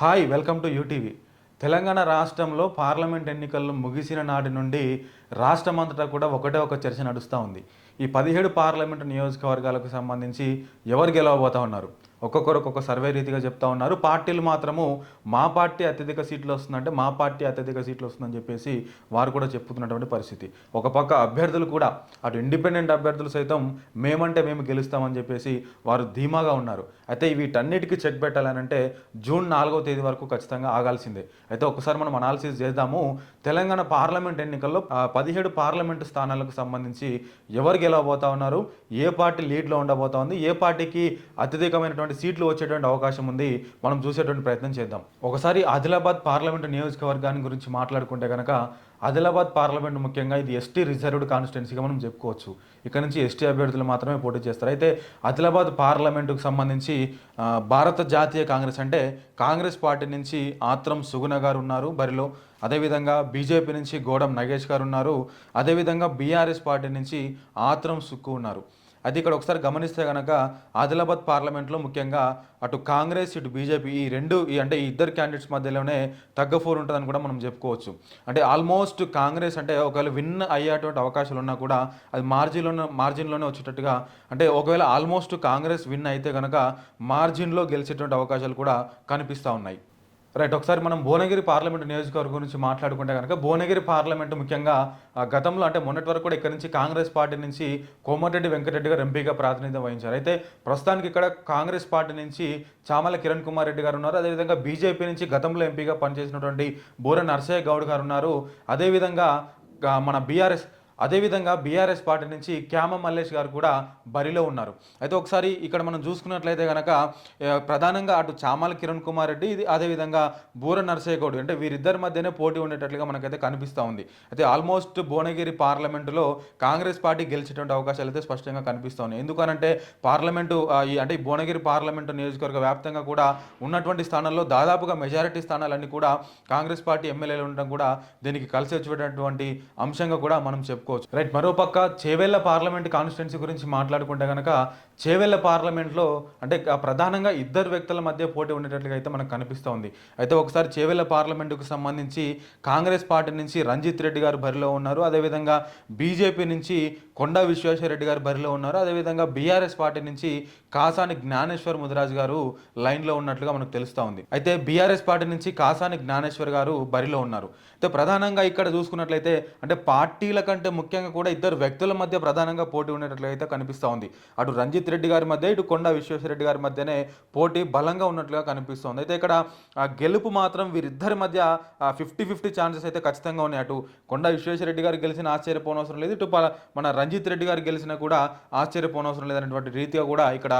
Hi welcome to UTV. Telangana రాష్ట్రంలో parliament ఎన్నికలు ముగిసిన నాటి నుండి రాష్ట్రమంతటా కూడా ఒకటే ఒక చర్చ నడుస్తూ ఉంది. ఈ 17 పార్లమెంటు నియోజకవర్గాలకు సంబంధించి ఎవరు గెలవబోతా ఉన్నారు? ఒక్కొక్కరు ఒక్కొక్క సర్వే రీతిగా చెప్తా ఉన్నారు. పార్టీలు మాత్రము మా పార్టీ అత్యధిక సీట్లు వస్తుందంటే మా పార్టీ అత్యధిక సీట్లు వస్తుందని చెప్పేసి వారు కూడా చెప్పుతున్నటువంటి పరిస్థితి. ఒక పక్క అభ్యర్థులు కూడా అటు ఇండిపెండెంట్ అభ్యర్థులు సైతం మేమంటే మేము గెలుస్తామని చెప్పేసి వారు ధీమాగా ఉన్నారు. అయితే వీటన్నిటికీ చెక్ పెట్టాలనంటే జూన్ 4వ తేదీ వరకు ఖచ్చితంగా ఆగాల్సిందే. అయితే ఒకసారి మనం అనాలిసిస్ చేద్దాము. తెలంగాణ పార్లమెంట్ ఎన్నికల్లో 17 పార్లమెంటు స్థానాలకు సంబంధించి ఎవరు గెలవబోతా ఉన్నారు, ఏ పార్టీ లీడ్లో ఉండబోతా ఉంది, ఏ పార్టీకి అత్యధికమైనటువంటి సీట్లు వచ్చేటువంటి అవకాశం ఉంది, మనం చూసేటువంటి ప్రయత్నం చేద్దాం. ఒకసారి ఆదిలాబాద్ పార్లమెంటు నియోజకవర్గాన్ని గురించి మాట్లాడుకుంటే కనుక ఆదిలాబాద్ పార్లమెంట్ ముఖ్యంగా ఇది ఎస్టీ రిజర్వ్డ్ కాన్స్టిట్యున్సీగా మనం చెప్పుకోవచ్చు. ఇక్కడ నుంచి ఎస్టీ అభ్యర్థులు మాత్రమే పోటీ చేస్తారు. అయితే ఆదిలాబాద్ పార్లమెంటుకు సంబంధించి భారత జాతీయ కాంగ్రెస్ అంటే కాంగ్రెస్ పార్టీ నుంచి ఆత్రం సుగుణ గారు ఉన్నారు బరిలో. అదేవిధంగా బీజేపీ నుంచి గోడం నగేష్ గారు ఉన్నారు. అదేవిధంగా బీఆర్ఎస్ పార్టీ నుంచి ఆత్రం సుక్కు ఉన్నారు. అది ఇక్కడ ఒకసారి గమనిస్తే కనుక ఆదిలాబాద్ పార్లమెంట్లో ముఖ్యంగా అటు కాంగ్రెస్ ఇటు బీజేపీ ఈ ఇద్దరు క్యాండిడేట్స్ మధ్యలోనే తగ్గఫోర్ ఉంటుందని కూడా మనం చెప్పుకోవచ్చు. అంటే ఆల్మోస్ట్ కాంగ్రెస్ అంటే ఒకవేళ విన్ అయ్యేటువంటి అవకాశాలు ఉన్నా కూడా అది మార్జిన్లోనే వచ్చేటట్టుగా, అంటే ఒకవేళ ఆల్మోస్ట్ కాంగ్రెస్ విన్ అయితే కనుక మార్జిన్లో గెలిచేటువంటి అవకాశాలు కూడా కనిపిస్తూ ఉన్నాయి. రైట్, ఒకసారి మనం భువనగిరి పార్లమెంటు నియోజకవర్గం గురించి మాట్లాడుకుంటే కనుక భువనగిరి పార్లమెంటు ముఖ్యంగా గతంలో అంటే మొన్నటి వరకు కూడా ఇక్కడ నుంచి కాంగ్రెస్ పార్టీ నుంచి కోమటిరెడ్డి వెంకటరెడ్డి గారు ఎంపీగా ప్రాతినిధ్యం వహించారు. అయితే ప్రస్తుతానికి ఇక్కడ కాంగ్రెస్ పార్టీ నుంచి చామల కిరణ్ కుమార్ రెడ్డి గారు ఉన్నారు. అదేవిధంగా బీజేపీ నుంచి గతంలో ఎంపీగా పనిచేసినటువంటి బూర నర్సయ్య గౌడ్ గారు ఉన్నారు. అదేవిధంగా మన బీఆర్ఎస్ పార్టీ నుంచి క్యామ మల్లేష్ గారు కూడా బరిలో ఉన్నారు. అయితే ఒకసారి ఇక్కడ మనం చూసుకున్నట్లయితే కనుక ప్రధానంగా అటు చామల కిరణ్ కుమార్ రెడ్డి అదేవిధంగా బూర నర్సయ్య గౌడ్ అంటే వీరిద్దరి మధ్యనే పోటీ ఉండేటట్లుగా మనకైతే కనిపిస్తూ ఉంది. అయితే ఆల్మోస్ట్ భువనగిరి పార్లమెంటులో కాంగ్రెస్ పార్టీ గెలిచేటువంటి అవకాశాలు అయితే స్పష్టంగా కనిపిస్తూ ఉన్నాయి. ఎందుకనంటే ఈ భువనగిరి పార్లమెంటు నియోజకవర్గ వ్యాప్తంగా కూడా ఉన్నటువంటి స్థానాల్లో దాదాపుగా మెజారిటీ స్థానాలన్నీ కూడా కాంగ్రెస్ పార్టీ ఎమ్మెల్యేలు ఉండడం కూడా దీనికి కలిసి వచ్చేటటువంటి అంశంగా కూడా మనం చెప్పుకోవచ్చు. రైట్, మరోపక్క చేవెళ్ల పార్లమెంట్ కాన్స్టిట్యున్సీ గురించి మాట్లాడుకుంటే కనుక చేవెళ్ల పార్లమెంట్లో అంటే ప్రధానంగా ఇద్దరు వ్యక్తుల మధ్య పోటీ ఉండేటట్లుగా అయితే మనకు కనిపిస్తూ ఉంది. అయితే ఒకసారి చేవెళ్ల పార్లమెంటుకు సంబంధించి కాంగ్రెస్ పార్టీ నుంచి రంజిత్ రెడ్డి గారు బరిలో ఉన్నారు. అదేవిధంగా బీజేపీ నుంచి కొండా విశ్వేశ్వరరెడ్డి గారు బరిలో ఉన్నారు. అదేవిధంగా బీఆర్ఎస్ పార్టీ నుంచి కాసాని జ్ఞానేశ్వర్ ముదిరాజ్ గారు లైన్లో ఉన్నట్లుగా మనకు తెలుస్తూ ఉంది. అయితే బీఆర్ఎస్ పార్టీ నుంచి కాసాని జ్ఞానేశ్వర్ గారు బరిలో ఉన్నారు. అయితే ప్రధానంగా ఇక్కడ చూసుకున్నట్లయితే అంటే పార్టీల కంటే ముఖ్యంగా కూడా ఇద్దరు వ్యక్తుల మధ్య ప్రధానంగా పోటీ ఉండేటట్లయితే కనిపిస్తూ ఉంది. అటు రంజిత్ రెడ్డి గారి మధ్య ఇటు కొండా విశ్వేశ్వరరెడ్డి గారి మధ్యనే పోటీ బలంగా ఉన్నట్లుగా కనిపిస్తుంది. అయితే ఇక్కడ గెలుపు మాత్రం వీరిద్దరి మధ్య 50-50 ఛాన్సెస్ అయితే ఖచ్చితంగా ఉన్నాయి. అటు కొండా విశ్వేశ్వరరెడ్డి గారు గెలిచిన ఆశ్చర్యపోనవసరం లేదు, ఇటు మన రంజిత్ రెడ్డి గారు గెలిచినా కూడా ఆశ్చర్యపోనవసరం లేదనేటువంటి రీతిగా కూడా ఇక్కడ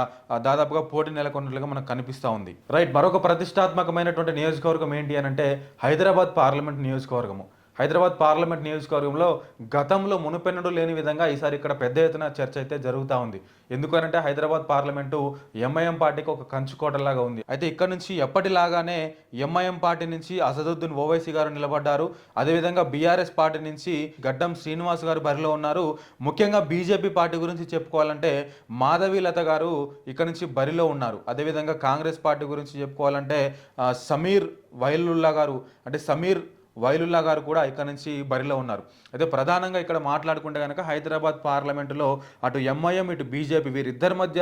దాదాపుగా పోటీ నెలకొన్నట్లుగా మనకు కనిపిస్తూ ఉంది. రైట్, మరొక ప్రతిష్టాత్మకమైనటువంటి నియోజకవర్గం ఏంటి అని అంటే హైదరాబాద్ పార్లమెంట్ నియోజకవర్గము. హైదరాబాద్ పార్లమెంట్ నియోజకవర్గంలో గతంలో మునుపెన్నడూ లేని విధంగా ఈసారి ఇక్కడ పెద్ద ఎత్తున చర్చ అయితే జరుగుతూ ఉంది. ఎందుకనంటే హైదరాబాద్ పార్లమెంటు ఎంఐఎం పార్టీకి ఒక కంచుకోటలాగా ఉంది. అయితే ఇక్కడ నుంచి ఎప్పటిలాగానే ఎంఐఎం పార్టీ నుంచి అసదుద్దీన్ ఓవైసీ గారు నిలబడ్డారు. అదేవిధంగా బీఆర్ఎస్ పార్టీ నుంచి గడ్డం శ్రీనివాస్ గారు బరిలో ఉన్నారు. ముఖ్యంగా బీజేపీ పార్టీ గురించి చెప్పుకోవాలంటే మాధవీలత గారు ఇక్కడ నుంచి బరిలో ఉన్నారు. అదేవిధంగా కాంగ్రెస్ పార్టీ గురించి చెప్పుకోవాలంటే సమీర్ వైలుల్లా గారు కూడా ఇక్కడ నుంచి బరిలో ఉన్నారు. అయితే ప్రధానంగా ఇక్కడ మాట్లాడుకుంటే కనుక హైదరాబాద్ పార్లమెంటులో అటు ఎంఐఎం ఇటు బీజేపీ వీరిద్దరి మధ్య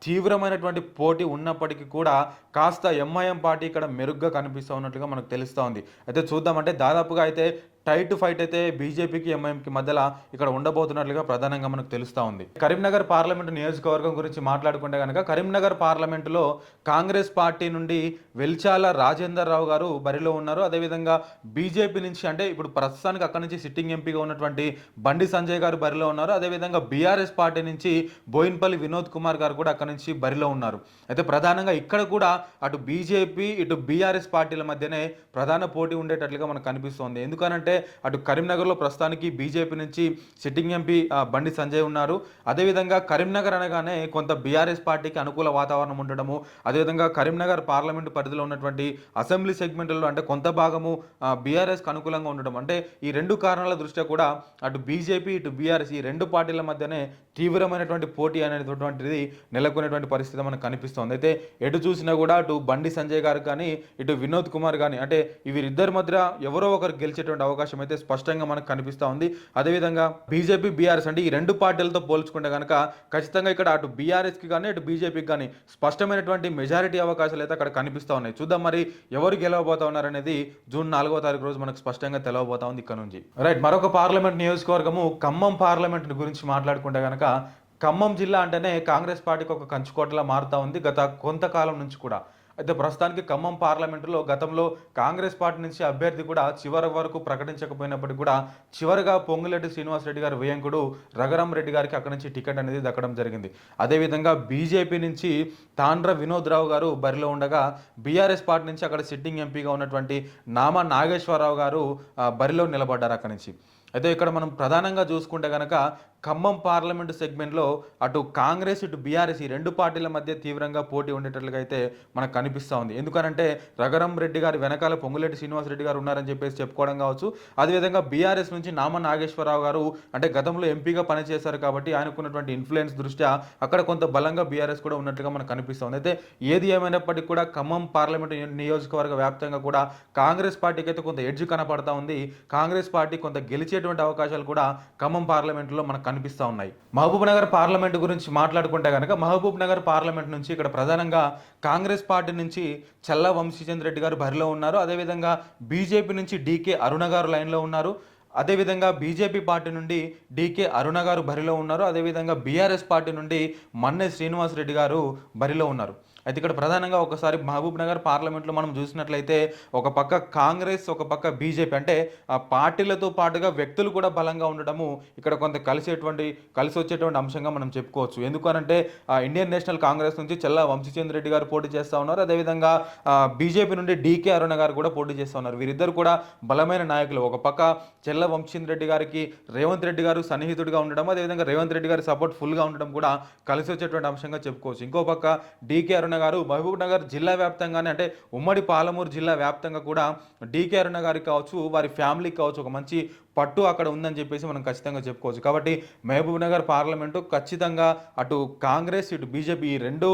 తీవ్రమైనటువంటి పోటీ ఉన్నప్పటికీ కూడా కాస్త ఎంఐఎం పార్టీ ఇక్కడ మెరుగ్గా కనిపిస్తూ ఉన్నట్లుగా మనకు తెలుస్తూ ఉంది. అయితే చూద్దామంటే దాదాపుగా అయితే టైట్ ఫైట్ అయితే బీజేపీకి ఎంఐఎంకి మధ్యలో ఇక్కడ ఉండబోతున్నట్లుగా ప్రధానంగా మనకు తెలుస్తూ ఉంది. కరీంనగర్ పార్లమెంటు నియోజకవర్గం గురించి మాట్లాడుకుంటే కనుక కరీంనగర్ పార్లమెంటులో కాంగ్రెస్ పార్టీ నుండి వెల్చాల రాజేందర్ రావు గారు బరిలో ఉన్నారు. అదేవిధంగా బీజేపీ నుంచి అంటే ఇప్పుడు ప్రస్తుతానికి అక్కడ నుంచి సిట్టింగ్ ఎంపీగా ఉన్నటువంటి బండి సంజయ్ గారు బరిలో ఉన్నారు. అదేవిధంగా బీఆర్ఎస్ పార్టీ నుంచి బోయిన్పల్లి వినోద్ కుమార్ గారు కూడా అక్కడ నుంచి బరిలో ఉన్నారు. అయితే ప్రధానంగా ఇక్కడ కూడా అటు బీజేపీ ఇటు బీఆర్ఎస్ పార్టీల మధ్యనే ప్రధాన పోటీ ఉండేటట్లుగా మనకు కనిపిస్తోంది. ఎందుకనంటే ఎందుకంటే అటు కరీంనగర్లో ప్రస్తుతానికి బీజేపీ నుంచి సిట్టింగ్ ఎంపీ బండి సంజయ్ ఉన్నారు. అదేవిధంగా కరీంనగర్ అనగానే కొంత బీఆర్ఎస్ పార్టీకి అనుకూల వాతావరణం ఉండడము, అదేవిధంగా కరీంనగర్ పార్లమెంటు పరిధిలో ఉన్నటువంటి అసెంబ్లీ సెగ్మెంట్లలో అంటే కొంత భాగము బీఆర్ఎస్కి అనుకూలంగా ఉండడం, అంటే ఈ రెండు కారణాల దృష్ట్యా కూడా అటు బీజేపీ ఇటు బీఆర్ఎస్ ఈ రెండు పార్టీల మధ్యనే తీవ్రమైనటువంటి పోటీ అనేటువంటిది నెలకొనేటువంటి పరిస్థితి మనకు కనిపిస్తోంది. అయితే ఎటు చూసినా కూడా అటు బండి సంజయ్ గారు కానీ ఇటు వినోద్ కుమార్ కానీ అంటే వీరిద్దరి మధ్య ఎవరో ఒకరు గెలిచేటువంటి అవకాశం అయితే స్పష్టంగా మనకు కనిపిస్తూ ఉంది. అదేవిధంగా బీజేపీ బీఆర్ఎస్ అంటే ఈ రెండు పార్టీలతో పోల్చుకుంటే కనుక ఖచ్చితంగా ఇక్కడ అటు బీఆర్ఎస్కి కానీ అటు బీజేపీకి కానీ స్పష్టమైనటువంటి మెజారిటీ అవకాశాలు అయితే అక్కడ కనిపిస్తూ ఉన్నాయి. చూద్దాం మరి ఎవరు గెలవబోతా ఉన్నారనేది జూన్ 4వ తారీఖు రోజు మనకు స్పష్టంగా తెలవబోతా ఉంది ఇక్కడ నుంచి. రైట్, మరొక పార్లమెంట్ నియోజకవర్గము ఖమ్మం పార్లమెంట్ గురించి మాట్లాడుకుంటే కనుక ఖమ్మం జిల్లా అంటేనే కాంగ్రెస్ పార్టీకి ఒక కంచుకోటలా మారుతూ ఉంది గత కొంతకాలం నుంచి కూడా. అయితే ప్రస్తుతానికి ఖమ్మం పార్లమెంటులో గతంలో కాంగ్రెస్ పార్టీ నుంచి అభ్యర్థి కూడా చివరి వరకు ప్రకటించకపోయినప్పటికీ కూడా చివరిగా పొంగులేటి శ్రీనివాసరెడ్డి గారి వేయంకుడు రఘురాం రెడ్డి గారికి అక్కడి నుంచి టికెట్ అనేది దక్కడం జరిగింది. అదేవిధంగా బీజేపీ నుంచి తాండ్ర వినోద్ రావు గారు బరిలో ఉండగా బీఆర్ఎస్ పార్టీ నుంచి అక్కడ సిట్టింగ్ ఎంపీగా ఉన్నటువంటి నామా నాగేశ్వరరావు గారు బరిలో నిలబడ్డారు అక్కడి నుంచి. అయితే ఇక్కడ మనం ప్రధానంగా చూసుకుంటే కనుక ఖమ్మం పార్లమెంటు సెగ్మెంట్లో అటు కాంగ్రెస్ ఇటు బీఆర్ఎస్ ఈ రెండు పార్టీల మధ్య తీవ్రంగా పోటీ ఉండేటట్లుగా అయితే మనకు కనిపిస్తూ ఉంది. ఎందుకనంటే రఘురాం రెడ్డి గారి వెనకాల పొంగులేటి శ్రీనివాసరెడ్డి గారు ఉన్నారని చెప్పేసి చెప్పుకోవడం కావచ్చు. అదేవిధంగా బీఆర్ఎస్ నుంచి నామా నాగేశ్వరరావు గారు అంటే గతంలో ఎంపీగా పనిచేశారు కాబట్టి ఆయనకున్నటువంటి ఇన్ఫ్లుయెన్స్ దృష్ట్యా అక్కడ కొంత బలంగా బీఆర్ఎస్ కూడా ఉన్నట్లుగా మనకు కనిపిస్తుంది. అయితే ఏది ఏమైనప్పటికీ కూడా ఖమ్మం పార్లమెంటు నియోజకవర్గ వ్యాప్తంగా కూడా కాంగ్రెస్ పార్టీకి అయితే కొంత ఎడ్జ్ కనపడతా ఉంది. కాంగ్రెస్ పార్టీ కొంత గెలిచేటువంటి అవకాశాలు కూడా ఖమ్మం పార్లమెంటులో మనకు కనిపిస్తూ ఉన్నాయి. మహబూబ్ నగర్ పార్లమెంట్ గురించి మాట్లాడుకుంటే కనుక మహబూబ్ నగర్ పార్లమెంట్ నుంచి ఇక్కడ ప్రధానంగా కాంగ్రెస్ పార్టీ నుంచి చల్లా వంశీచంద్ర రెడ్డి గారు బరిలో ఉన్నారు. అదేవిధంగా బీజేపీ నుంచి డీకే అరుణ గారు లైన్లో ఉన్నారు. అదేవిధంగా బీజేపీ పార్టీ నుండి డీకే అరుణ గారు బరిలో ఉన్నారు. అదేవిధంగా బీఆర్ఎస్ పార్టీ నుండి మన్నె శ్రీనివాసరెడ్డి గారు బరిలో ఉన్నారు. అయితే ఇక్కడ ప్రధానంగా ఒకసారి మహబూబ్ నగర్ పార్లమెంట్లో మనం చూసినట్లయితే ఒక పక్క కాంగ్రెస్ ఒక పక్క బీజేపీ అంటే ఆ పార్టీలతో పాటుగా వ్యక్తులు కూడా బలంగా ఉండడము ఇక్కడ కొంత కలిసి వచ్చేటువంటి అంశంగా మనం చెప్పుకోవచ్చు. ఎందుకనంటే ఇండియన్ నేషనల్ కాంగ్రెస్ నుంచి చల్లా వంశీచంద్ర రెడ్డి గారు పోటీ చేస్తూ ఉన్నారు. అదేవిధంగా బీజేపీ నుండి డీకే అరుణ గారు కూడా పోటీ చేస్తూ ఉన్నారు. వీరిద్దరు కూడా బలమైన నాయకులు. ఒక పక్క చల్లా వంశీచంద్ర రెడ్డి గారికి రేవంత్ రెడ్డి గారు సన్నిహితుడిగా ఉండడం, అదేవిధంగా రేవంత్ రెడ్డి గారి సపోర్ట్ ఫుల్గా ఉండడం కూడా కలిసి వచ్చేటువంటి అంశంగా చెప్పుకోవచ్చు. ఇంకో పక్క డీకే అరుణ గారు మహబూబ్ నగర్ జిల్లా వ్యాప్తంగానే అంటే ఉమ్మడి పాలమూరు జిల్లా వ్యాప్తంగా కూడా డీకే అరుణ గారికి కావచ్చు వారి ఫ్యామిలీకి కావచ్చు ఒక మంచి పట్టు అక్కడ ఉందని చెప్పేసి మనం ఖచ్చితంగా చెప్పుకోవచ్చు. కాబట్టి మహబూబ్ నగర్ పార్లమెంటు ఖచ్చితంగా అటు కాంగ్రెస్ ఇటు బీజేపీ ఈ రెండు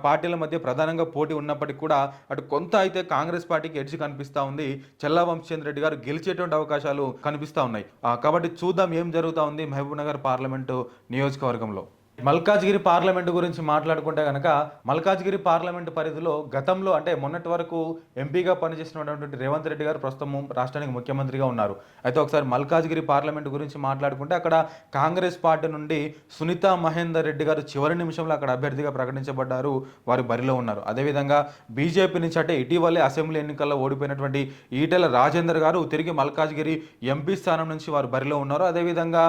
పార్టీల మధ్య ప్రధానంగా పోటీ ఉన్నప్పటికీ కూడా అటు కొంత అయితే కాంగ్రెస్ పార్టీకి ఎడ్జ్ కనిపిస్తూ ఉంది. చల్లా వంశీచంద్ర రెడ్డి గారు గెలిచేటువంటి అవకాశాలు కనిపిస్తూ ఉన్నాయి. కాబట్టి చూద్దాం ఏం జరుగుతూ ఉంది మహబూబ్ నగర్ పార్లమెంటు నియోజకవర్గంలో. మల్కాజ్గిరి పార్లమెంటు గురించి మాట్లాడుకుంటే కనుక మల్కాజ్గిరి పార్లమెంటు పరిధిలో గతంలో అంటే మొన్నటి వరకు ఎంపీగా పనిచేసినటువంటి రేవంత్ రెడ్డి గారు ప్రస్తుతం రాష్ట్రానికి ముఖ్యమంత్రిగా ఉన్నారు. అయితే ఒకసారి మల్కాజ్గిరి పార్లమెంటు గురించి మాట్లాడుకుంటే అక్కడ కాంగ్రెస్ పార్టీ నుండి సునీతా మహేందర్ రెడ్డి గారు చివరి నిమిషంలో అక్కడ అభ్యర్థిగా ప్రకటించబడ్డారు. వారు బరిలో ఉన్నారు. అదేవిధంగా బీజేపీ నుంచి అంటే ఇటీవలే అసెంబ్లీ ఎన్నికల్లో ఓడిపోయినటువంటి ఈటెల రాజేందర్ గారు తిరిగి మల్కాజ్గిరి ఎంపీ స్థానం నుంచి వారు బరిలో ఉన్నారు. అదేవిధంగా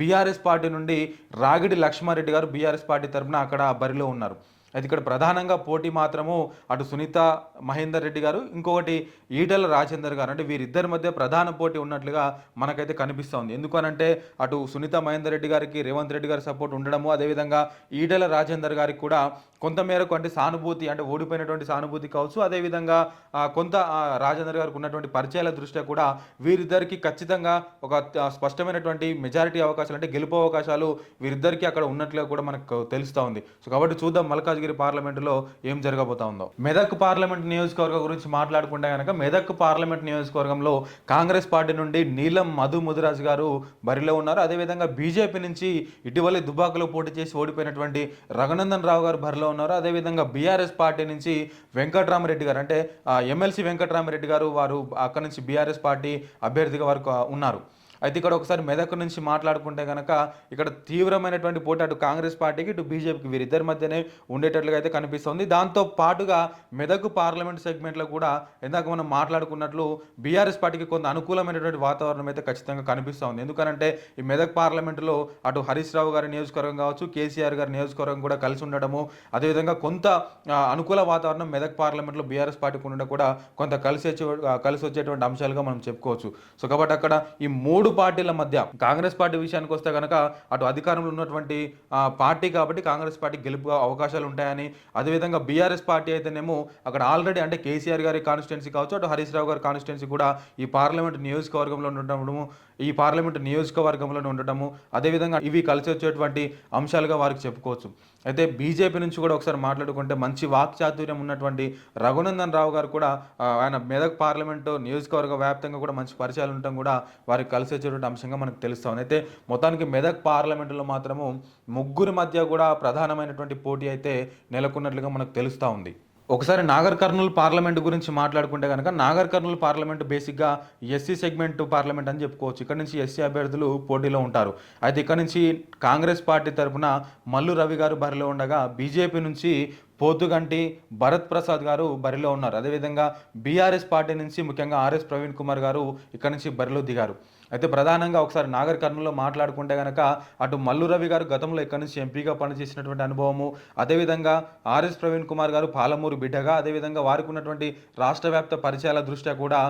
బీఆర్ఎస్ పార్టీ నుండి రాగిడి లక్ష్మారెడ్డి గారు బీఆర్ఎస్ పార్టీ తరఫున అక్కడ బరిలో ఉన్నారు. అయితే ఇక్కడ ప్రధానంగా పోటీ మాత్రము అటు సునీత మహేందర్ రెడ్డి గారు ఇంకొకటి ఈటెల రాజేందర్ గారు అంటే వీరిద్దరి మధ్య ప్రధాన పోటీ ఉన్నట్లుగా మనకైతే కనిపిస్తోంది. ఎందుకనంటే అటు సునీత మహేందర్ రెడ్డి గారికి రేవంత్ రెడ్డి గారి సపోర్ట్ ఉండడము, అదేవిధంగా ఈటెల రాజేందర్ గారికి కూడా కొంతమేరకు అంటే సానుభూతి అంటే ఓడిపోయినటువంటి సానుభూతి కావచ్చు, అదేవిధంగా కొంత రాజేందర్ గారికి ఉన్నటువంటి పరిచయాల దృష్ట్యా కూడా వీరిద్దరికి ఖచ్చితంగా ఒక స్పష్టమైనటువంటి మెజారిటీ అవకాశాలు అంటే గెలుపు అవకాశాలు వీరిద్దరికి అక్కడ ఉన్నట్లుగా కూడా మనకు తెలుస్తూ ఉంది. సో కాబట్టి చూద్దాం మల్కాజ్గిరి పార్లమెంటులో ఏం జరగబోతా ఉందో. మెదక్ పార్లమెంట్ నియోజకవర్గం గురించి మాట్లాడుకుంటే కనుక మెదక్ పార్లమెంట్ నియోజకవర్గంలో కాంగ్రెస్ పార్టీ నుండి నీలం మధు ముదిరాజ్ గారు బరిలో ఉన్నారు. అదేవిధంగా బీజేపీ నుంచి ఇటీవలే దుబాకలో పోటీ చేసి ఓడిపోయినటువంటి రఘునందన్ రావు గారు బరిలో ఉన్నారు. అదేవిధంగా బీఆర్ఎస్ పార్టీ నుంచి వెంకట్రామరెడ్డి గారు అంటే ఎమ్మెల్సీ వెంకట్రామరెడ్డి గారు వారు అక్కడి నుంచి బీఆర్ఎస్ పార్టీ అభ్యర్థిగా వారు ఉన్నారు. అయితే ఇక్కడ ఒకసారి మెదక్ నుంచి మాట్లాడుకుంటే కనుక ఇక్కడ తీవ్రమైనటువంటి పోటీ అటు కాంగ్రెస్ పార్టీకి ఇటు బీజేపీకి వీరిద్దరి మధ్యనే ఉండేటట్లుగా అయితే కనిపిస్తుంది. దాంతో పాటుగా మెదక్ పార్లమెంట్ సెగ్మెంట్లో కూడా ఇందాక మనం మాట్లాడుకున్నట్లు బీఆర్ఎస్ పార్టీకి కొంత అనుకూలమైనటువంటి వాతావరణం అయితే ఖచ్చితంగా కనిపిస్తుంది. ఎందుకంటే ఈ మెదక్ పార్లమెంటులో అటు హరీష్ రావు గారి నియోజకవర్గం కావచ్చు, కేసీఆర్ గారి నియోజకవర్గం కూడా కలిసి ఉండడము, అదేవిధంగా కొంత అనుకూల వాతావరణం మెదక్ పార్లమెంట్లో బీఆర్ఎస్ పార్టీకి ఉండడం కూడా కొంత కలిసి వచ్చేటువంటి అంశాలుగా మనం చెప్పుకోవచ్చు. సో కాబట్టి అక్కడ ఈ మూడు పార్టీల మధ్య కాంగ్రెస్ పార్టీ విషయానికి వస్తే కనుక అటు అధికారంలో ఉన్నటువంటి పార్టీ కాబట్టి కాంగ్రెస్ పార్టీ గెలుపు అవకాశాలు ఉంటాయని, అదేవిధంగా బీఆర్ఎస్ పార్టీ అయితేనేమో అక్కడ ఆల్రెడీ అంటే కేసీఆర్ గారి కాన్స్టిట్యున్సీ కావచ్చు, అటు హరీష్ రావు గారి కాన్స్టిట్యున్సీ కూడా ఈ పార్లమెంట్ నియోజకవర్గంలో ఉండటము, అదేవిధంగా ఇవి కలిసి వచ్చేటువంటి అంశాలుగా వారికి చెప్పుకోవచ్చు. అయితే బీజేపీ నుంచి కూడా ఒకసారి మాట్లాడుకుంటే మంచి వాక్చాతుర్యం ఉన్నటువంటి రఘునందన్ రావు గారు కూడా ఆయన మెదక్ పార్లమెంటు నియోజకవర్గ వ్యాప్తంగా కూడా మంచి పరిచయాలు ఉండటం కూడా వారికి కలిసి వచ్చేటువంటి అంశంగా మనకు తెలుస్తుంది. అయితే మొత్తానికి మెదక్ పార్లమెంటులో మాత్రము ముగ్గురి మధ్య కూడా ప్రధానమైనటువంటి పోటీ అయితే నెలకొన్నట్లుగా మనకు తెలుస్తూ ఉంది. ఒకసారి నాగర్ కర్నూలు పార్లమెంట్ గురించి మాట్లాడుకుంటే కనుక నాగర్ కర్నూలు పార్లమెంట్ బేసిక్గా ఎస్సీ సెగ్మెంట్ పార్లమెంట్ అని చెప్పుకోవచ్చు. ఇక్కడ నుంచి ఎస్సీ అభ్యర్థులు పోటీలో ఉంటారు. అయితే ఇక్కడ నుంచి కాంగ్రెస్ పార్టీ తరఫున మల్లు రవి గారు బరిలో ఉండగా బీజేపీ నుంచి పోతుగంటి భరత్ ప్రసాద్ గారు బరిలో ఉన్నారు. అదేవిధంగా బీఆర్ఎస్ పార్టీ నుంచి ముఖ్యంగా ఆర్ఎస్ ప్రవీణ్ కుమార్ గారు ఇక్కడ నుంచి బరిలో దిగారు. అయితే ప్రధానంగా ఒకసారి నాగర్ కర్నూలులో మాట్లాడుకుంటే కనుక అటు మల్లు రవి గారు గతంలో ఇక్కడ నుంచి ఎంపీగా పనిచేసినటువంటి అనుభవము, అదేవిధంగా ఆర్ఎస్ ప్రవీణ్ కుమార్ గారు పాలమూరు బిడ్డగా, అదేవిధంగా వారికి ఉన్నటువంటి రాష్ట్ర వ్యాప్త పరిచయాల దృష్ట్యా కూడా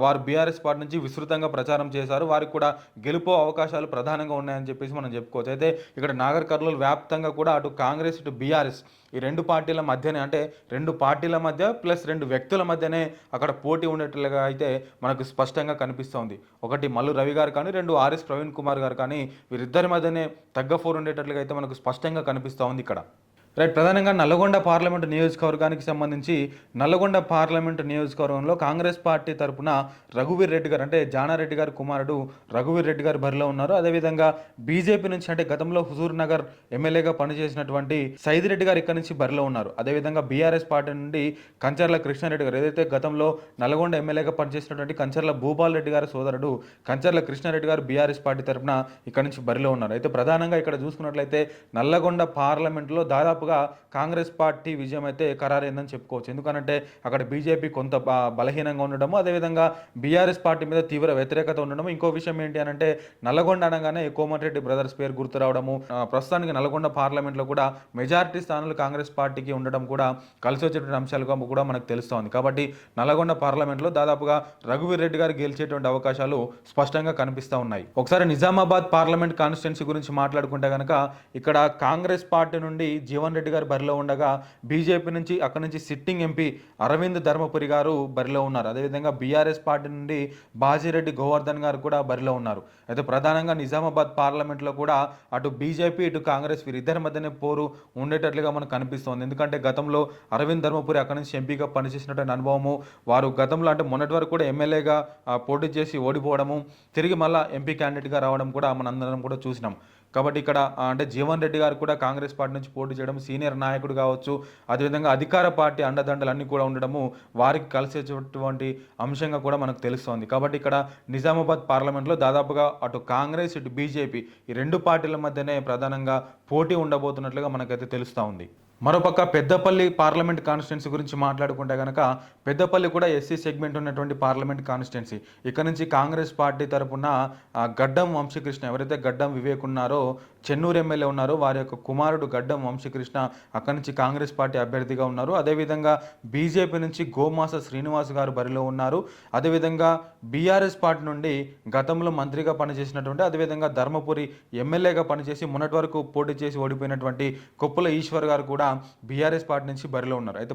వారు బీఆర్ఎస్ పార్టీ నుంచి విస్తృతంగా ప్రచారం చేశారు. వారికి కూడా గెలుపు అవకాశాలు ప్రధానంగా ఉన్నాయని చెప్పేసి మనం చెప్పుకోవచ్చు. అయితే ఇక్కడ నాగర్ కర్నూలు వ్యాప్తంగా కూడా అటు కాంగ్రెస్ ఇటు బీఆర్ఎస్ ఈ రెండు పార్టీల మధ్యనే, అంటే రెండు పార్టీల మధ్య ప్లస్ రెండు వ్యక్తుల మధ్యనే అక్కడ పోటీ ఉండేట్లుగా అయితే మనకు స్పష్టంగా కనిపిస్తోంది. ఒకటి మల్లు రవి గారు కానీ, రెండు ఆర్ఎస్ ప్రవీణ్ కుమార్ గారు కానీ, వీరిద్దరి మధ్యనే తగ్గఫోర్ ఉండేటట్లుగా అయితే మనకు స్పష్టంగా కనిపిస్తూ ఉంది ఇక్కడ. రైట్. ప్రధానంగా నల్లగొండ పార్లమెంటు నియోజకవర్గానికి సంబంధించి నల్లగొండ పార్లమెంటు నియోజకవర్గంలో కాంగ్రెస్ పార్టీ తరఫున రఘువీర్ రెడ్డి గారు అంటే జానారెడ్డి గారి కుమారుడు రఘువీర్ రెడ్డి గారు బరిలో ఉన్నారు. అదేవిధంగా బీజేపీ నుంచి అంటే గతంలో హుజూర్ నగర్ ఎమ్మెల్యేగా పనిచేసినటువంటి సైదిరెడ్డి గారు ఇక్కడ నుంచి బరిలో ఉన్నారు. అదేవిధంగా బీఆర్ఎస్ పార్టీ నుండి కంచర్ల కృష్ణారెడ్డి గారు, ఏదైతే గతంలో నల్లగొండ ఎమ్మెల్యేగా పనిచేసినటువంటి కంచర్ల భూపాల్ రెడ్డి గారి సోదరుడు కంచర్ల కృష్ణారెడ్డి గారు బీఆర్ఎస్ పార్టీ తరఫున ఇక్కడ నుంచి బరిలో ఉన్నారు. అయితే ప్రధానంగా ఇక్కడ చూసుకున్నట్లయితే నల్లగొండ పార్లమెంటులో దాదాపు కాంగ్రెస్ పార్టీ విజయం అయితే ఖరారైందని చెప్పుకోవచ్చు. ఎందుకంటే అక్కడ బీజేపీ కొంత బలహీనంగా ఉండడము, అదేవిధంగా బీఆర్ఎస్ పార్టీ మీద తీవ్ర వ్యతిరేకత ఉండడము. ఇంకో విషయం ఏంటి అంటే నల్లగొండ అనగానే కోమటిరెడ్డి బ్రదర్స్ పేరు గుర్తు రావడము, ప్రస్తుతానికి నల్లగొండ పార్లమెంట్లో కూడా మెజారిటీ స్థానాలు కాంగ్రెస్ పార్టీకి ఉండడం కూడా కలిసి వచ్చేటువంటి అంశాలుగా కూడా మనకు తెలుస్తోంది. కాబట్టి నల్లగొండ పార్లమెంట్లో దాదాపుగా రఘువీర్ రెడ్డి గారు గెలిచేటువంటి అవకాశాలు స్పష్టంగా కనిపిస్తూ ఉన్నాయి. ఒకసారి నిజామాబాద్ పార్లమెంట్ కాన్స్టిట్యున్సీ గురించి మాట్లాడుకుంటే కనుక ఇక్కడ కాంగ్రెస్ పార్టీ నుండి జీవన్ రెడ్డి గారు బరిలో ఉండగా బీజేపీ నుంచి అక్కడ నుంచి సిట్టింగ్ ఎంపీ అరవింద్ ధర్మపురి గారు బరిలో ఉన్నారు. అదేవిధంగా బీఆర్ఎస్ పార్టీ నుండి బాజిరెడ్డి గోవర్ధన్ గారు కూడా బరిలో ఉన్నారు. అయితే ప్రధానంగా నిజామాబాద్ పార్లమెంట్లో కూడా అటు బీజేపీ ఇటు కాంగ్రెస్ వీరిద్దరి మధ్యనే పోరు ఉండేటట్లుగా మనకు కనిపిస్తోంది. ఎందుకంటే గతంలో అరవింద్ ధర్మపురి అక్కడ నుంచి ఎంపీగా పనిచేసినటువంటి అనుభవము, వారు గతంలో అంటే మొన్నటి వరకు కూడా ఎమ్మెల్యేగా పోటీ చేసి ఓడిపోవడము, తిరిగి మళ్ళీ ఎంపీ క్యాండిడేట్గా రావడం కూడా మనందరం కూడా చూసినాం. కాబట్టి ఇక్కడ అంటే జీవన్ రెడ్డి గారు కూడా కాంగ్రెస్ పార్టీ నుంచి పోటీ చేయడం, సీనియర్ నాయకుడు కావచ్చు, అదేవిధంగా అధికార పార్టీ అండదండలన్నీ కూడా ఉండడము వారికి కలిసేటువంటి అంశంగా కూడా మనకు తెలుస్తోంది. కాబట్టి ఇక్కడ నిజామాబాద్ పార్లమెంట్లో దాదాపుగా అటు కాంగ్రెస్ ఇటు బీజేపీ ఈ రెండు పార్టీల మధ్యనే ప్రధానంగా పోటీ ఉండబోతున్నట్లుగా మనకైతే తెలుస్తూ ఉంది. మరోపక్క పెద్దపల్లి పార్లమెంట్ కాన్స్టిట్యున్సీ గురించి మాట్లాడుకుంటే కనుక పెద్దపల్లి కూడా ఎస్సీ సెగ్మెంట్ ఉన్నటువంటి పార్లమెంట్ కాన్స్టిట్యున్సీ. ఇక్కడ నుంచి కాంగ్రెస్ పార్టీ తరఫున గడ్డం వంశీకృష్ణ, ఎవరైతే గడ్డం వివేక్ ఉన్నారో చెన్నూరు ఎమ్మెల్యే ఉన్నారో వారి యొక్క కుమారుడు గడ్డం వంశీకృష్ణ అక్కడి నుంచి కాంగ్రెస్ పార్టీ అభ్యర్థిగా ఉన్నారు. అదేవిధంగా బీజేపీ నుంచి గోమాస శ్రీనివాస్ గారు బరిలో ఉన్నారు. అదేవిధంగా బీఆర్ఎస్ పార్టీ నుండి గతంలో మంత్రిగా పనిచేసినటువంటి అదేవిధంగా ధర్మపురి ఎమ్మెల్యేగా పనిచేసి మొన్నటి వరకు పోటీ చేసి ఓడిపోయినటువంటి కొప్పుల ఈశ్వర్ గారు కూడా బీఆర్ఎస్ పార్టీ నుంచి బరిలో ఉన్నారు. అయితే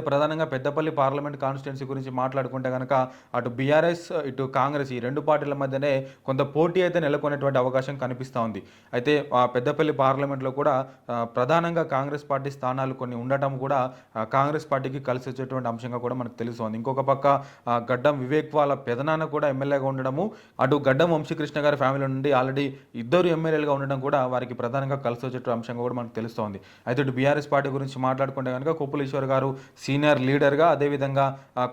ప్రధానంగా పెద్దపల్లి పార్లమెంట్ కాన్స్టిట్యున్సీ గురించి మాట్లాడుకుంటే కనుక అటు బీఆర్ఎస్ ఇటు కాంగ్రెస్ ఈ రెండు పార్టీల మధ్యనే కొంత పోటీ అయితే నెలకొనేటువంటి అవకాశం కనిపిస్తూ ఉంది. అయితే పెద్దపల్లి పార్లమెంట్లో కూడా ప్రధానంగా కాంగ్రెస్ పార్టీ స్థానాలు కొన్ని ఉండటం కూడా కాంగ్రెస్ పార్టీకి కలిసి వచ్చేటువంటి అంశంగా కూడా మనకు తెలుస్తోంది. ఇంకొక పక్క గడ్డం వివేక్ వాళ్ళ పెదనాన్న కూడా ఎమ్మెల్యేగా ఉండడము, అటు గడ్డం వంశీకృష్ణ గారి ఫ్యామిలీ నుండి ఆల్రెడీ ఇద్దరు ఎమ్మెల్యేలుగా ఉండడం కూడా వారికి ప్రధానంగా కలిసి వచ్చేటువంటి అంశంగా కూడా మనకు తెలుస్తోంది. అయితే ఇటు బీఆర్ఎస్ పార్టీ గురించి మాట్లాడుకుంటే కనుక కొప్పుల ఈశ్వర్ గారు సీనియర్ లీడర్గా, అదేవిధంగా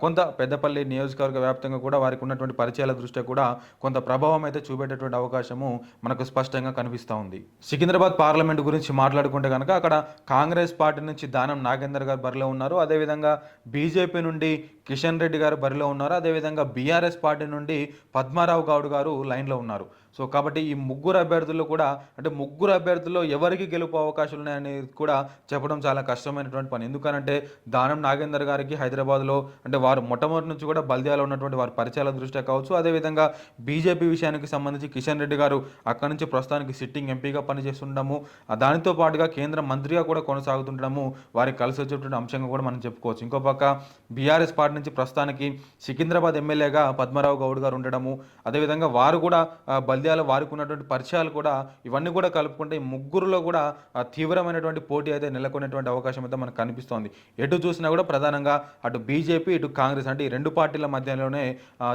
కొంత పెద్దపల్లి నియోజకవర్గ వ్యాప్తంగా కూడా వారికి ఉన్నటువంటి పరిచయాల దృష్ట్యా కూడా కొంత ప్రభావం అయితే చూపేటటువంటి అవకాశము మనకు స్పష్టంగా కనిపిస్తూ ఉంది. సికింద్రాబాద్ పార్లమెంట్ గురించి మాట్లాడుకుంటే కనుక అక్కడ కాంగ్రెస్ పార్టీ నుంచి దానం నాగేందర్ గారు బరిలో ఉన్నారు. అదేవిధంగా బీజేపీ నుండి కిషన్ రెడ్డి గారు బరిలో ఉన్నారు. అదేవిధంగా బీఆర్ఎస్ పార్టీ నుండి పద్మారావు గౌడ్ గారు లైన్లో ఉన్నారు. సో కాబట్టి ఈ ముగ్గురు అభ్యర్థులు కూడా, అంటే ముగ్గురు అభ్యర్థుల్లో ఎవరికి గెలుపు అవకాశాలు ఉన్నాయనేది కూడా చెప్పడం చాలా కష్టమైనటువంటి పని. ఎందుకనంటే దానం నాగేందర్ గారికి హైదరాబాద్లో, అంటే వారు మొట్టమొదటి నుంచి కూడా బల్దియాలో ఉన్నటువంటి వారి పరిచయాల దృష్ట్యా కావచ్చు, అదేవిధంగా బీజేపీ విషయానికి సంబంధించి కిషన్ రెడ్డి గారు అక్కడి నుంచి ప్రస్తుతానికి సిట్టింగ్ ఎంపీగా పనిచేస్తుండడము, దానితో పాటుగా కేంద్ర మంత్రిగా కూడా కొనసాగుతుండడము వారికి కలిసి వచ్చేటువంటి అంశంగా కూడా మనం చెప్పుకోవచ్చు. ఇంకో పక్క బీఆర్ఎస్ పార్టీ నుంచి ప్రస్తుతానికి సికింద్రాబాద్ ఎమ్మెల్యేగా పద్మారావు గౌడ్ గారు ఉండడము, అదేవిధంగా వారు కూడా బల్దియాలో వారికి ఉన్నటువంటి పరిచయాలు కూడా, ఇవన్నీ కూడా కలుపుకుంటే ఈ ముగ్గురులో కూడా తీవ్రమైనటువంటి పోటీ అయితే నెలకొనేటువంటి అవకాశం అయితే మనకు కనిపిస్తోంది. ఎటు చూసినా కూడా ప్రధానంగా అటు బీజేపీ ఇటు కాంగ్రెస్, అంటే ఈ రెండు పార్టీల మధ్యలోనే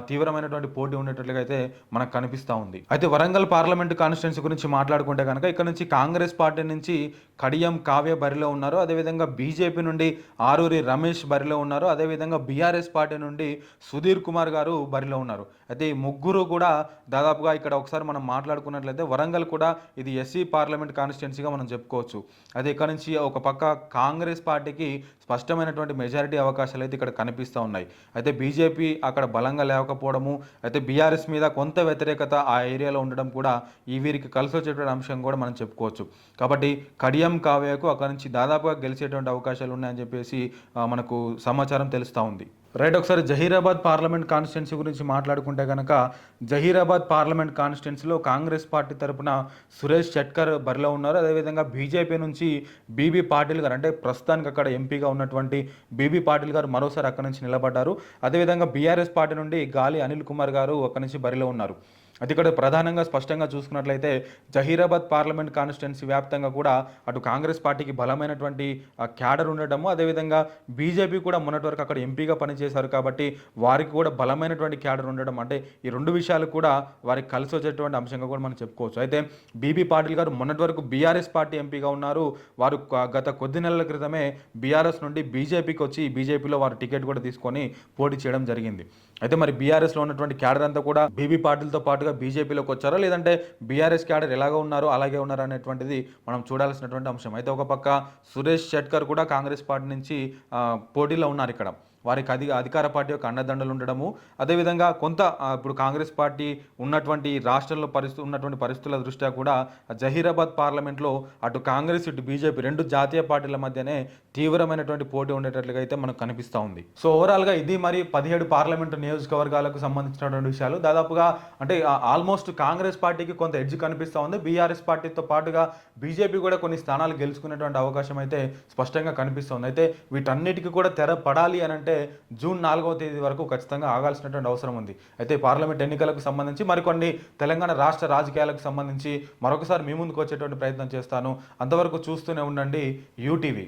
తీవ్రమైనటువంటి పోటీ ఉండేటట్లుగా అయితే మనకు కనిపిస్తూ ఉంది. అయితే వరంగల్ పార్లమెంటు కాన్స్టిట్యున్సీ గురించి మాట్లాడుకుంటే కనుక ఇక్కడ నుంచి కాంగ్రెస్ పార్టీ నుంచి కడియం కావ్య బరిలో ఉన్నారు. అదేవిధంగా బీజేపీ నుండి ఆరూరి రమేష్ బరిలో ఉన్నారు. అదేవిధంగా బీఆర్ఎస్ పార్టీ నుండి సుధీర్ కుమార్ గారు బరిలో ఉన్నారు. అయితే ఈ ముగ్గురు కూడా దాదాపుగా ఇక్కడ ఒకసారి మనం మాట్లాడుకున్నట్లయితే వరంగల్ కూడా ఇది ఎస్సీ పార్లమెంట్ కాన్స్టిట్యున్సీగా మనం చెప్పుకోవచ్చు. అయితే ఇక్కడ నుంచి ఒక పక్క కాంగ్రెస్ పార్టీకి స్పష్టమైనటువంటి మెజారిటీ అవకాశాలు అయితే ఇక్కడ కనిపిస్తూ ఉన్నాయి. అయితే బీజేపీ అక్కడ బలంగా లేకపోవడము, అయితే బీఆర్ఎస్ మీద కొంత వ్యతిరేకత ఆ ఏరియాలో ఉండడం కూడా ఈ వీరికి కలిసి వచ్చేటువంటి అంశం కూడా మనం చెప్పుకోవచ్చు. కాబట్టి కడియం కావ్యకు అక్కడ నుంచి దాదాపుగా గెలిచేటువంటి అవకాశాలు ఉన్నాయని చెప్పేసి మనకు సమాచారం తెలుస్తూ ఉంది. రైట్, ఒకసారి జహీరాబాద్ పార్లమెంట్ కాన్స్టిట్యున్సీ గురించి మాట్లాడుకుంటే కనుక జహీరాబాద్ పార్లమెంట్ కాన్స్టిట్యున్సీలో కాంగ్రెస్ పార్టీ తరపున సురేష్ షెట్కర్ బరిలో ఉన్నారు. అదేవిధంగా బీజేపీ నుంచి బీబీ పాటిల్ గారు, అంటే ప్రస్తుతానికి అక్కడ ఎంపీగా ఉన్నటువంటి బీబీ పాటిల్ గారు మరోసారి అక్కడి నుంచి నిలబడ్డారు. అదేవిధంగా బీఆర్ఎస్ పార్టీ నుండి గాలి అనిల్ కుమార్ గారు అక్కడి నుంచి బరిలో ఉన్నారు. అది ఇక్కడ ప్రధానంగా స్పష్టంగా చూసుకున్నట్లయితే జహీరాబాద్ పార్లమెంట్ కాన్స్టిట్యున్సీ వ్యాప్తంగా కూడా అటు కాంగ్రెస్ పార్టీకి బలమైనటువంటి క్యాడర్ ఉండటము, అదేవిధంగా బీజేపీ కూడా మొన్నటి వరకు అక్కడ ఎంపీగా పనిచేశారు కాబట్టి వారికి కూడా బలమైనటువంటి క్యాడర్ ఉండడం, అంటే ఈ రెండు విషయాలు కూడా వారికి కలిసి వచ్చేటువంటి అంశంగా కూడా మనం చెప్పుకోవచ్చు. అయితే బీబీ పాటిల్ గారు మొన్నటి వరకు బీఆర్ఎస్ పార్టీ ఎంపీగా ఉన్నారు. వారు గత కొద్ది నెలల క్రితమే బీఆర్ఎస్ నుండి బీజేపీకి వచ్చి బీజేపీలో వారు టికెట్ కూడా తీసుకొని పోటీ చేయడం జరిగింది. అయితే మరి బీఆర్ఎస్లో ఉన్నటువంటి క్యాడర్ అంతా కూడా బీబీ పాటిల్తో పాటుగా బీజేపీలోకి వచ్చారా, లేదంటే బీఆర్ఎస్ క్యాడర్ ఎలాగో ఉన్నారో అలాగే ఉన్నారా అనేటువంటిది మనం చూడాల్సినటువంటి అంశం. అయితే ఒక పక్క సురేష్ షెట్కర్ కూడా కాంగ్రెస్ పార్టీ నుంచి పోటీలో ఉన్నారు. ఇక్కడ వారికి అధికార పార్టీ యొక్క అండదండలు ఉండడము, అదేవిధంగా కొంత ఇప్పుడు కాంగ్రెస్ పార్టీ ఉన్నటువంటి రాష్ట్రంలో ఉన్నటువంటి పరిస్థితుల దృష్ట్యా కూడా జహీరాబాద్ పార్లమెంట్లో అటు కాంగ్రెస్ ఇటు బీజేపీ రెండు జాతీయ పార్టీల మధ్యనే తీవ్రమైనటువంటి పోటీ ఉండేటట్లుగా అయితే మనకు కనిపిస్తూ ఉంది. సో ఓవరాల్గా ఇది మరి 17 పార్లమెంటు నియోజకవర్గాలకు సంబంధించినటువంటి విషయాలు. దాదాపుగా అంటే ఆల్మోస్ట్ కాంగ్రెస్ పార్టీకి కొంత ఎడ్జ్ కనిపిస్తూ ఉంది. బీఆర్ఎస్ పార్టీతో పాటుగా బీజేపీ కూడా కొన్ని స్థానాలు గెలుచుకునేటువంటి అవకాశం అయితే స్పష్టంగా కనిపిస్తుంది. అయితే వీటన్నిటికీ కూడా తెర పడాలి అని అంటే జూన్ 4వ తేదీ వరకు ఖచ్చితంగా ఆగాల్సినటువంటి అవసరం ఉంది. అయితే పార్లమెంట్ ఎన్నికలకు సంబంధించి మరికొన్ని తెలంగాణ రాష్ట్ర రాజకీయాలకు సంబంధించి మరొకసారి మీ ముందుకు వచ్చేటువంటి ప్రయత్నం చేస్తాను. అంతవరకు చూస్తూనే ఉండండి యూటీవీ.